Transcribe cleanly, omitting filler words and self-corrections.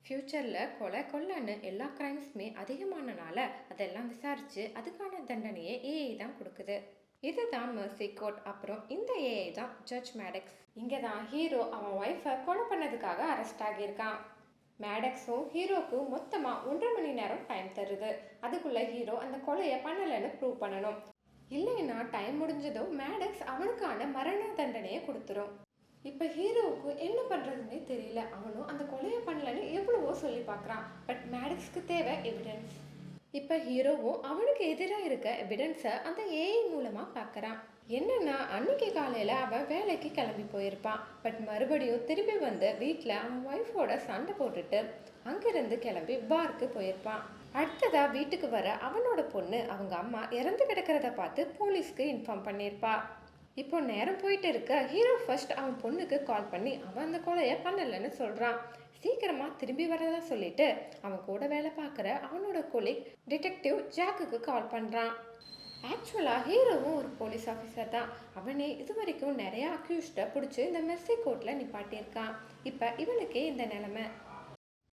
ஃப்யூச்சரில் கொலை கொள்ளைன்னு எல்லா கிரைம்ஸுமே அதிகமானனால அதெல்லாம் விசாரித்து அதுக்கான தண்டனையை ஏஐ தான் கொடுக்குது. இதுதான் மெர்சி கோட். அப்புறம் இந்த ஏஐ தான் ஜட்ஜ் மேடக்ஸ். இங்கே தான் ஹீரோ அவன் ஒய்ஃபை கொலை பண்ணதுக்காக அரெஸ்ட் ஆகியிருக்கான். மேடக்ஸும் ஹீரோக்கும் மொத்தமாக 1.5 மணி நேரம் டைம் தருது. அதுக்குள்ளே ஹீரோ அந்த கொலையை பண்ணலைன்னு ப்ரூவ் பண்ணணும். இல்லைன்னா டைம் முடிஞ்சதும் மேடக்ஸ் அவனுக்கான மரண தண்டனையை கொடுத்துரும். இப்போ ஹீரோவுக்கு என்ன பண்ணுறதுன்னே தெரியல. அவனும் அந்த கொலையை பண்ணலன்னு எவ்வளவோ சொல்லி பார்க்குறான். பட் மேடக்ஸ்க்கு தேவை எவிடன்ஸ். இப்போ ஹீரோவும் அவனுக்கு எதிராக இருக்க எவிடன்ஸை அந்த ஏஐ மூலமாக பார்க்குறான். என்னன்னா அன்னைக்கு காலையில் அவன் வேலைக்கு கிளம்பி போயிருப்பான். பட் மறுபடியும் திரும்பி வந்து வீட்டில் அவன் ஒய்ஃபோட சண்டை போட்டுட்டு அங்கேருந்து கிளம்பி பார்க்கு போயிருப்பான். அடுத்ததா வீட்டுக்கு வர அவனோட பொண்ணு அவங்க அம்மா இறந்து கிடக்கிறத பார்த்து போலீஸ்க்கு இன்ஃபார்ம் பண்ணியிருப்பா. இப்போ நேரம் போயிட்டு இருக்க ஹீரோ ஃபர்ஸ்ட் அவன் பொண்ணுக்கு கால் பண்ணி அவன் அந்த கொலையை பண்ணலைன்னு சொல்கிறான். சீக்கிரமாக திரும்பி வரதா சொல்லிட்டு அவன் கூட வேலை பார்க்குற அவனோட கொலீக் டிடெக்டிவ் ஜாக்குக்கு கால் பண்ணுறான். ஆக்சுவலாக ஹீரோவும் ஒரு போலீஸ் ஆஃபீஸர் தான். அவனே இது வரைக்கும் நிறையா அக்யூஸ்டை பிடிச்சி இந்த மெர்சி கோர்ட்டில் நிப்பாட்டியிருக்கான். இப்போ இவனுக்கே இந்த நிலைமை.